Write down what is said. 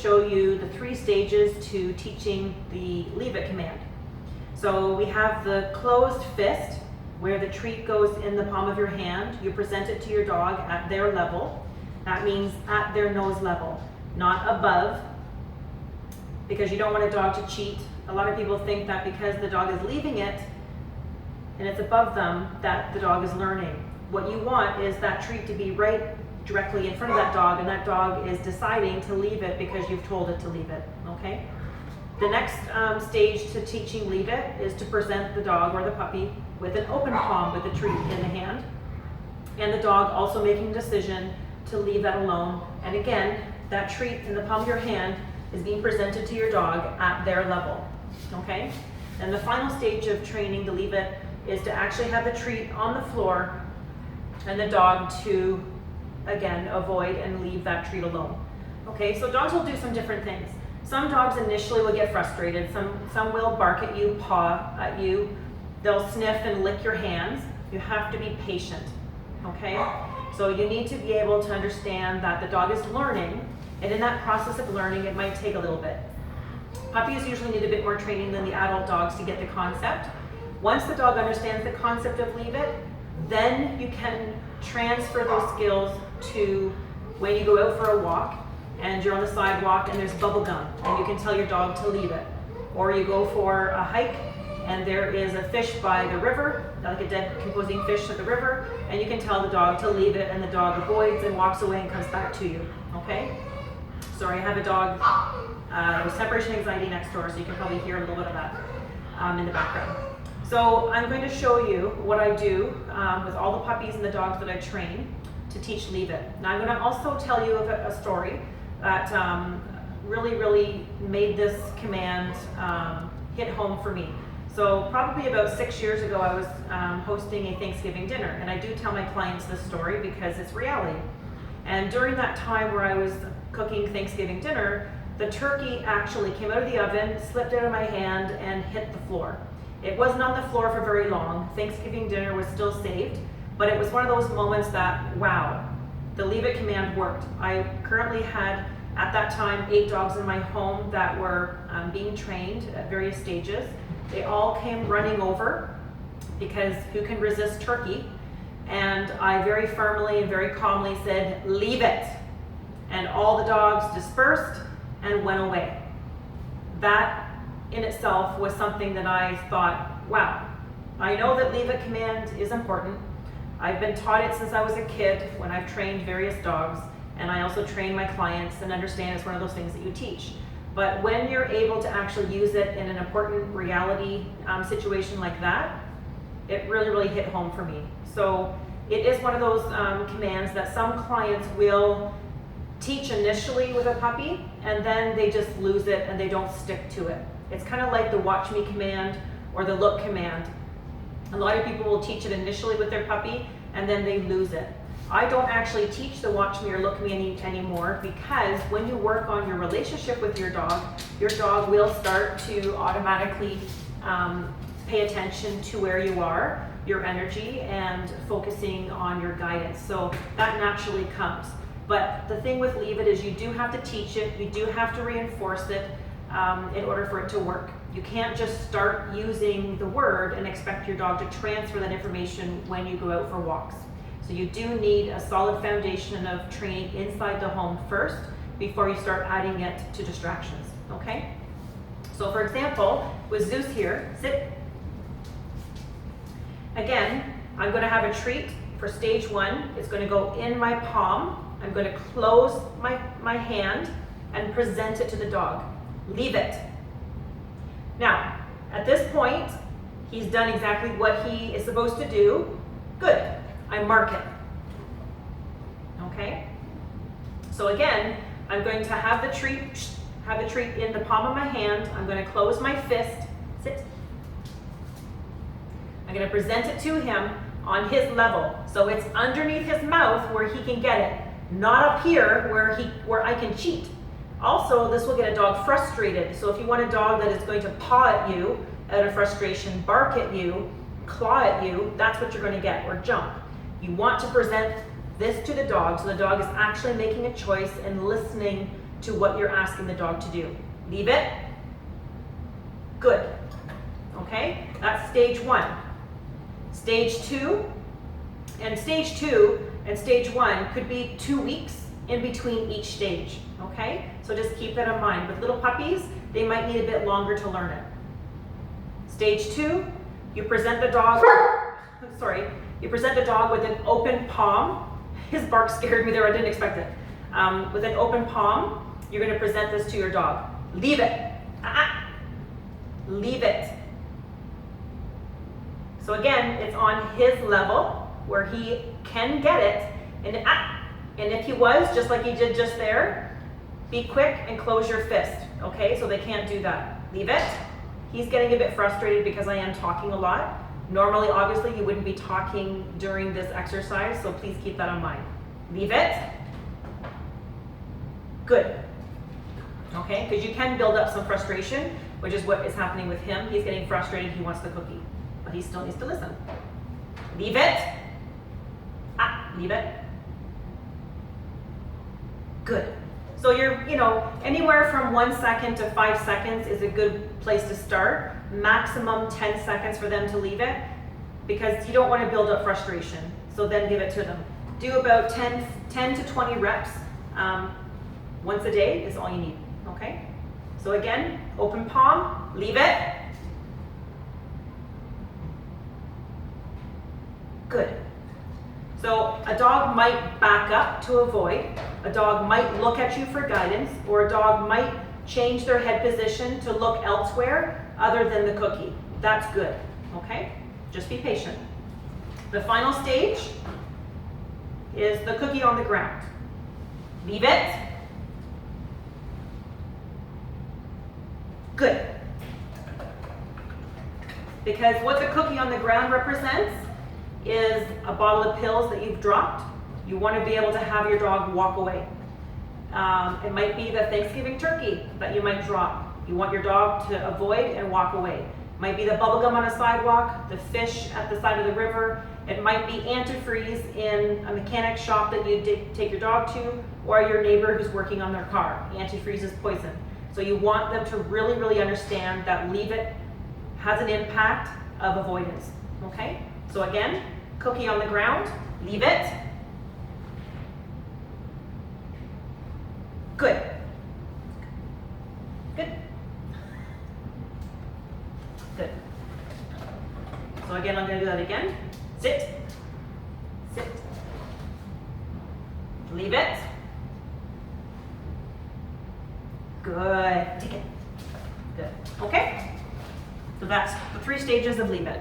Show you the 3 stages to teaching the leave it command. So we have the closed fist, where the treat goes in the palm of your hand. You present it to your dog at their level. That means at their nose level, not above, because you don't want a dog to cheat. A lot of people think that because the dog is leaving it and it's above them, that the dog is learning. What you want is that treat to be right directly in front of that dog, and that dog is deciding to leave it because you've told it to leave it, okay? The next stage to teaching leave it is to present the dog or the puppy with an open palm with the treat in the hand, and the dog also making a decision to leave that alone. And again, that treat in the palm of your hand is being presented to your dog at their level, okay? And the final stage of training to leave it is to actually have the treat on the floor and the dog to, again, avoid and leave that treat alone. Okay, so dogs will do some different things. Some dogs initially will get frustrated. Some will bark at you, paw at you. They'll sniff and lick your hands. You have to be patient, okay? So you need to be able to understand that the dog is learning, and in that process of learning, it might take a little bit. Puppies usually need a bit more training than the adult dogs to get the concept. Once the dog understands the concept of leave it, then you can transfer those skills to when you go out for a walk and you're on the sidewalk and there's bubble gum and you can tell your dog to leave it. Or you go for a hike and there is a fish by the river, like a decomposing fish at the river, and you can tell the dog to leave it, and the dog avoids and walks away and comes back to you, okay? Sorry, I have a dog with separation anxiety next door, so you can probably hear a little bit of that in the background. So I'm going to show you what I do with all the puppies and the dogs that I train to teach leave it. Now I'm going to also tell you a story that really made this command hit home for me. So probably about 6 years ago, I was hosting a Thanksgiving dinner, and I do tell my clients this story because it's reality. And during that time where I was cooking Thanksgiving dinner, the turkey actually came out of the oven, slipped out of my hand, and hit the floor. It wasn't on the floor for very long. Thanksgiving dinner was still saved, but it was one of those moments that, wow, the leave it command worked. I currently had, at that time, 8 dogs in my home that were being trained at various stages. They all came running over because who can resist turkey? And I very firmly and very calmly said, leave it. And all the dogs dispersed and went away. That in itself was something that I thought, wow, I know that leave it command is important. I've been taught it since I was a kid when I've trained various dogs, and I also train my clients and understand it's one of those things that you teach. But when you're able to actually use it in an important reality situation like that, it really hit home for me. So it is one of those commands that some clients will teach initially with a puppy, and then they just lose it and they don't stick to it. It's kind of like the watch me command or the look command. A lot of people will teach it initially with their puppy and then they lose it. I don't actually teach the watch me or look me anymore, because when you work on your relationship with your dog will start to automatically pay attention to where you are, your energy, and focusing on your guidance. So that naturally comes. But the thing with leave it is you do have to teach it, you do have to reinforce it in order for it to work. You can't just start using the word and expect your dog to transfer that information when you go out for walks. So you do need a solid foundation of training inside the home first before you start adding it to distractions, okay? So for example, with Zeus here, sit. Again, I'm going to have a treat for stage 1. It's going to go in my palm. I'm going to close my hand and present it to the dog. Leave it. Now, at this point, he's done exactly what he is supposed to do. Good. I mark it. Okay? So again, I'm going to have the treat in the palm of my hand. I'm going to close my fist. Sit. I'm going to present it to him on his level. So it's underneath his mouth where he can get it, not up here where I can cheat. Also, this will get a dog frustrated. So if you want a dog that is going to paw at you out of frustration, bark at you, claw at you, that's what you're going to get, or jump. You want to present this to the dog so the dog is actually making a choice and listening to what you're asking the dog to do. Leave it. Good. Okay, that's stage 1. Stage 2 and stage 1 could be 2 weeks in between each stage. Okay, so just keep that in mind. With little puppies, they might need a bit longer to learn it. Stage 2, you present the dog, you present the dog with an open palm. His bark scared me there, I didn't expect it. With an open palm, you're gonna present this to your dog. Leave it. Leave it. So again, it's on his level where he can get it. And if he was, just like he did just there, be quick and close your fist, okay? So they can't do that. Leave it. He's getting a bit frustrated because I am talking a lot. Normally, obviously, you wouldn't be talking during this exercise, so please keep that in mind. Leave it. Good. Okay, because you can build up some frustration, which is what is happening with him. He's getting frustrated, he wants the cookie, but he still needs to listen. Leave it. Leave it. Good. So you're, anywhere from 1 second to 5 seconds is a good place to start. Maximum 10 seconds for them to leave it, because you don't want to build up frustration. So then give it to them. Do about 10 to 20 reps once a day is all you need, okay? So again, open palm, leave it. Good. So a dog might back up to avoid, a dog might look at you for guidance, or a dog might change their head position to look elsewhere other than the cookie. That's good, okay? Just be patient. The final stage is the cookie on the ground. Leave it. Good. Because what the cookie on the ground represents is a bottle of pills that you've dropped. You want to be able to have your dog walk away. It might be the Thanksgiving turkey that you might drop. You want your dog to avoid and walk away. It might be the bubble gum on a sidewalk, the fish at the side of the river. It might be antifreeze in a mechanic shop that you take your dog to, or your neighbor who's working on their car. Antifreeze is poison. So you want them to really, really understand that leave it has an impact of avoidance, okay? So again, cookie on the ground, leave it. Good. Good. Good. So again, I'm going to do that again. Sit. Sit. Leave it. Good. Take it. Good. Okay? So that's the 3 stages of leave it.